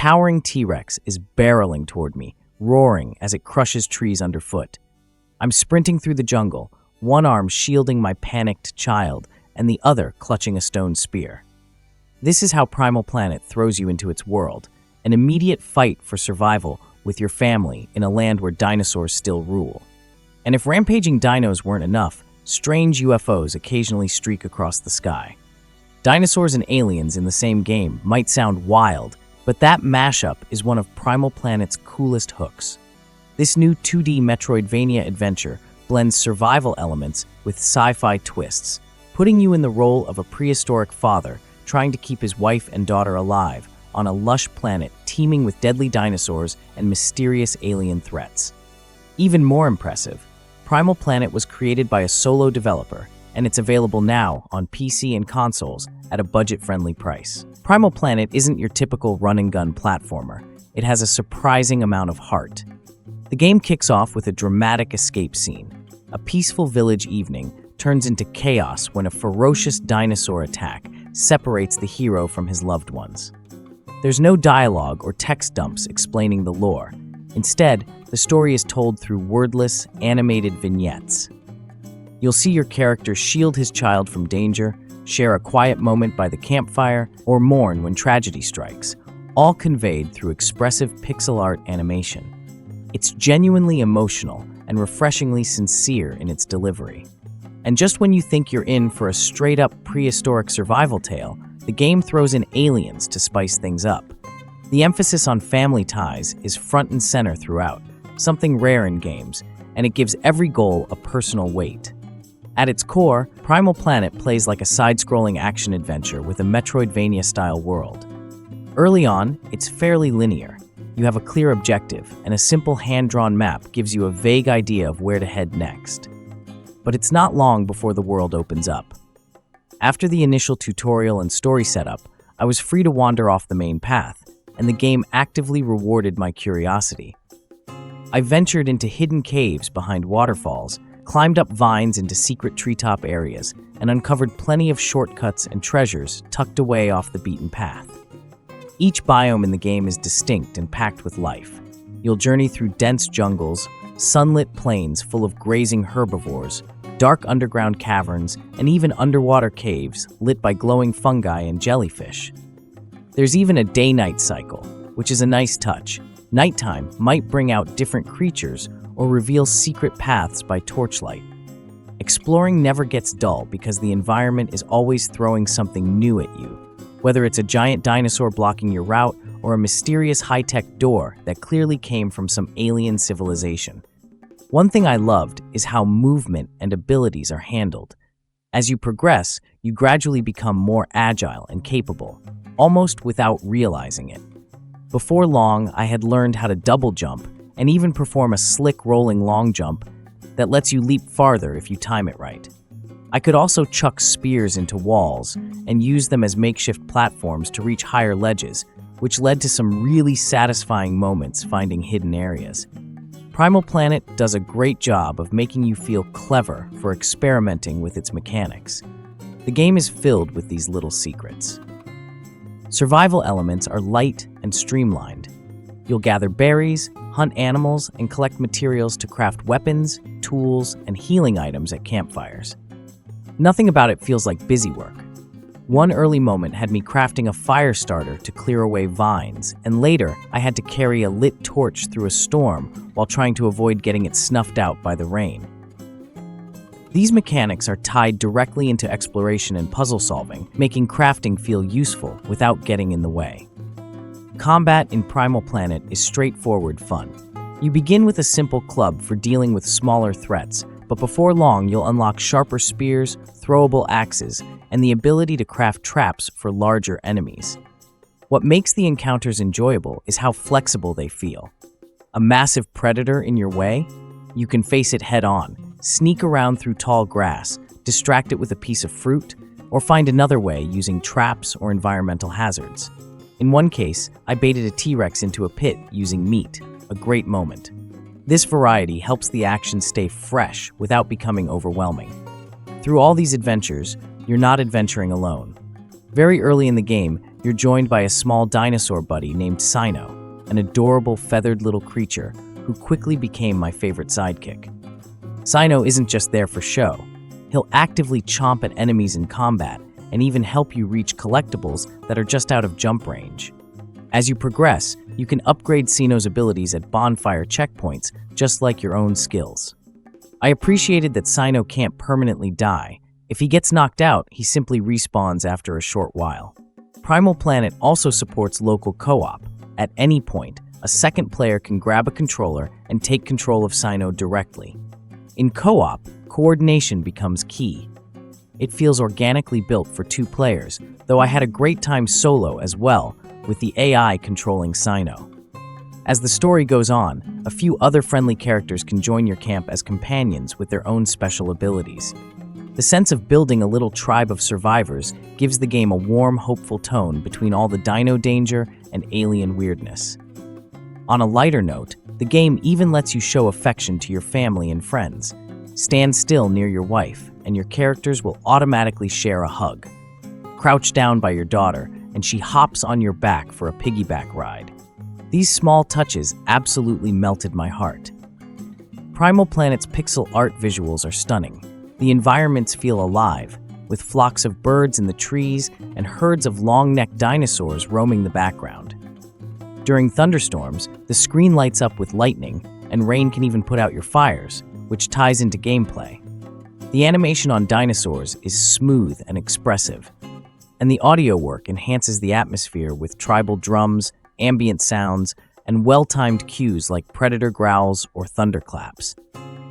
towering T-Rex is barreling toward me, roaring as it crushes trees underfoot. I'm sprinting through the jungle, one arm shielding my panicked child and the other clutching a stone spear. This is how Primal Planet throws you into its world, an immediate fight for survival with your family in a land where dinosaurs still rule. And if rampaging dinos weren't enough, strange UFOs occasionally streak across the sky. Dinosaurs and aliens in the same game might sound wild, but that mashup is one of Primal Planet's coolest hooks. This new 2D Metroidvania adventure blends survival elements with sci-fi twists, putting you in the role of a prehistoric father trying to keep his wife and daughter alive on a lush planet teeming with deadly dinosaurs and mysterious alien threats. Even more impressive, Primal Planet was created by a solo developer, and it's available now on PC and consoles at a budget-friendly price. Primal Planet isn't your typical run-and-gun platformer. It has a surprising amount of heart. The game kicks off with a dramatic escape scene. A peaceful village evening turns into chaos when a ferocious dinosaur attack separates the hero from his loved ones. There's no dialogue or text dumps explaining the lore. Instead, the story is told through wordless, animated vignettes. You'll see your character shield his child from danger, share a quiet moment by the campfire, or mourn when tragedy strikes, all conveyed through expressive pixel art animation. It's genuinely emotional and refreshingly sincere in its delivery. And just when you think you're in for a straight-up prehistoric survival tale, the game throws in aliens to spice things up. The emphasis on family ties is front and center throughout, something rare in games, and it gives every goal a personal weight. At its core, Primal Planet plays like a side-scrolling action-adventure with a Metroidvania-style world. Early on, it's fairly linear. You have a clear objective, and a simple hand-drawn map gives you a vague idea of where to head next. But it's not long before the world opens up. After the initial tutorial and story setup, I was free to wander off the main path, and the game actively rewarded my curiosity. I ventured into hidden caves behind waterfalls, climbed up vines into secret treetop areas, and uncovered plenty of shortcuts and treasures tucked away off the beaten path. Each biome in the game is distinct and packed with life. You'll journey through dense jungles, sunlit plains full of grazing herbivores, dark underground caverns, and even underwater caves lit by glowing fungi and jellyfish. There's even a day-night cycle, which is a nice touch. Nighttime might bring out different creatures or reveal secret paths by torchlight. Exploring never gets dull because the environment is always throwing something new at you, whether it's a giant dinosaur blocking your route or a mysterious high-tech door that clearly came from some alien civilization. One thing I loved is how movement and abilities are handled. As you progress, you gradually become more agile and capable, almost without realizing it. Before long, I had learned how to double jump and even perform a slick rolling long jump that lets you leap farther if you time it right. I could also chuck spears into walls and use them as makeshift platforms to reach higher ledges, which led to some really satisfying moments finding hidden areas. Primal Planet does a great job of making you feel clever for experimenting with its mechanics. The game is filled with these little secrets. Survival elements are light and streamlined. You'll gather berries, hunt animals, and collect materials to craft weapons, tools, and healing items at campfires. Nothing about it feels like busy work. One early moment had me crafting a fire starter to clear away vines, and later I had to carry a lit torch through a storm while trying to avoid getting it snuffed out by the rain. These mechanics are tied directly into exploration and puzzle solving, making crafting feel useful without getting in the way. Combat in Primal Planet is straightforward fun. You begin with a simple club for dealing with smaller threats, but before long you'll unlock sharper spears, throwable axes, and the ability to craft traps for larger enemies. What makes the encounters enjoyable is how flexible they feel. A massive predator in your way? You can face it head-on, sneak around through tall grass, distract it with a piece of fruit, or find another way using traps or environmental hazards. In one case, I baited a T-Rex into a pit using meat, a great moment. This variety helps the action stay fresh without becoming overwhelming. Through all these adventures, you're not adventuring alone. Very early in the game, you're joined by a small dinosaur buddy named Sino, an adorable feathered little creature who quickly became my favorite sidekick. Sino isn't just there for show. He'll actively chomp at enemies in combat and even help you reach collectibles that are just out of jump range. As you progress, you can upgrade Sino's abilities at bonfire checkpoints just like your own skills. I appreciated that Sino can't permanently die. If he gets knocked out, he simply respawns after a short while. Primal Planet also supports local co-op. At any point, a second player can grab a controller and take control of Sino directly. In co-op, coordination becomes key. It feels organically built for 2 players, though I had a great time solo as well, with the AI controlling Sino. As the story goes on, a few other friendly characters can join your camp as companions with their own special abilities. The sense of building a little tribe of survivors gives the game a warm, hopeful tone between all the dino danger and alien weirdness. On a lighter note, the game even lets you show affection to your family and friends. Stand still near your wife, and your characters will automatically share a hug. Crouch down by your daughter, and she hops on your back for a piggyback ride. These small touches absolutely melted my heart. Primal Planet's pixel art visuals are stunning. The environments feel alive, with flocks of birds in the trees and herds of long-necked dinosaurs roaming the background. During thunderstorms, the screen lights up with lightning, and rain can even put out your fires, which ties into gameplay. The animation on dinosaurs is smooth and expressive, and the audio work enhances the atmosphere with tribal drums, ambient sounds, and well-timed cues like predator growls or thunderclaps.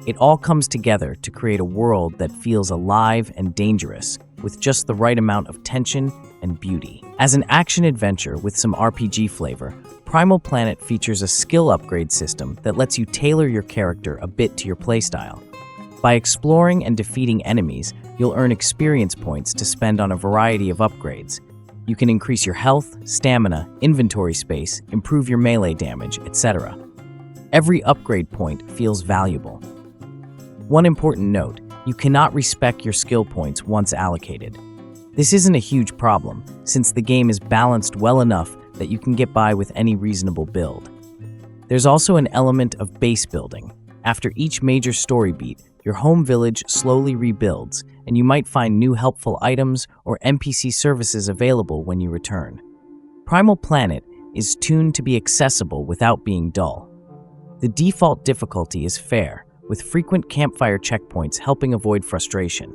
It all comes together to create a world that feels alive and dangerous, with just the right amount of tension and beauty. As an action-adventure with some RPG flavor, Primal Planet features a skill upgrade system that lets you tailor your character a bit to your playstyle. By exploring and defeating enemies, you'll earn experience points to spend on a variety of upgrades. You can increase your health, stamina, inventory space, improve your melee damage, etc. Every upgrade point feels valuable. One important note, you cannot respec your skill points once allocated. This isn't a huge problem, since the game is balanced well enough that you can get by with any reasonable build. There's also an element of base building. After each major story beat, your home village slowly rebuilds, and you might find new helpful items or NPC services available when you return. Primal Planet is tuned to be accessible without being dull. The default difficulty is fair, with frequent campfire checkpoints helping avoid frustration.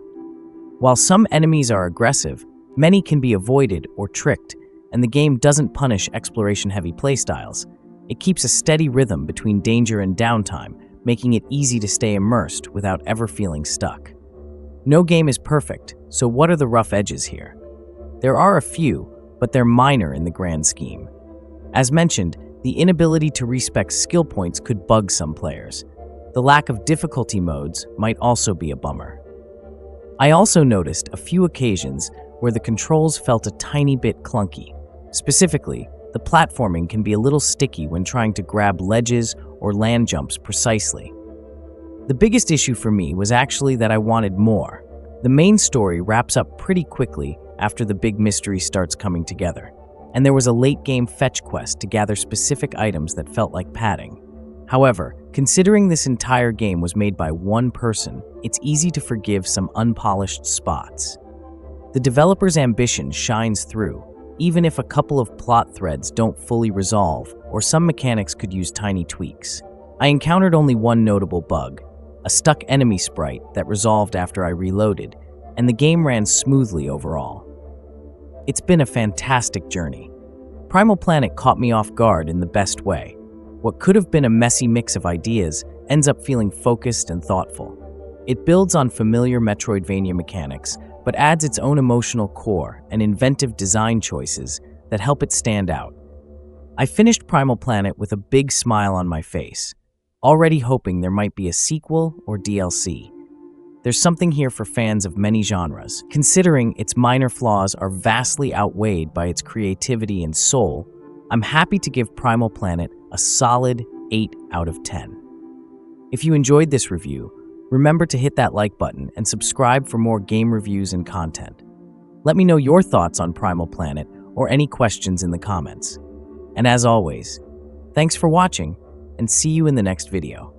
While some enemies are aggressive, many can be avoided or tricked, and the game doesn't punish exploration-heavy playstyles. It keeps a steady rhythm between danger and downtime, making it easy to stay immersed without ever feeling stuck. No game is perfect, so what are the rough edges here? There are a few, but they're minor in the grand scheme. As mentioned, the inability to respec skill points could bug some players. The lack of difficulty modes might also be a bummer. I also noticed a few occasions where the controls felt a tiny bit clunky. Specifically, the platforming can be a little sticky when trying to grab ledges or land jumps precisely. The biggest issue for me was actually that I wanted more. The main story wraps up pretty quickly after the big mystery starts coming together, and there was a late-game fetch quest to gather specific items that felt like padding. However, considering this entire game was made by one person, it's easy to forgive some unpolished spots. The developer's ambition shines through, even if a couple of plot threads don't fully resolve or some mechanics could use tiny tweaks. I encountered only one notable bug, a stuck enemy sprite that resolved after I reloaded, and the game ran smoothly overall. It's been a fantastic journey. Primal Planet caught me off guard in the best way. What could have been a messy mix of ideas ends up feeling focused and thoughtful. It builds on familiar Metroidvania mechanics, but adds its own emotional core and inventive design choices that help it stand out. I finished Primal Planet with a big smile on my face, already hoping there might be a sequel or DLC. There's something here for fans of many genres. Considering its minor flaws are vastly outweighed by its creativity and soul, I'm happy to give Primal Planet a solid 8 out of 10. If you enjoyed this review, remember to hit that like button and subscribe for more game reviews and content. Let me know your thoughts on Primal Planet or any questions in the comments. And as always, thanks for watching, and see you in the next video.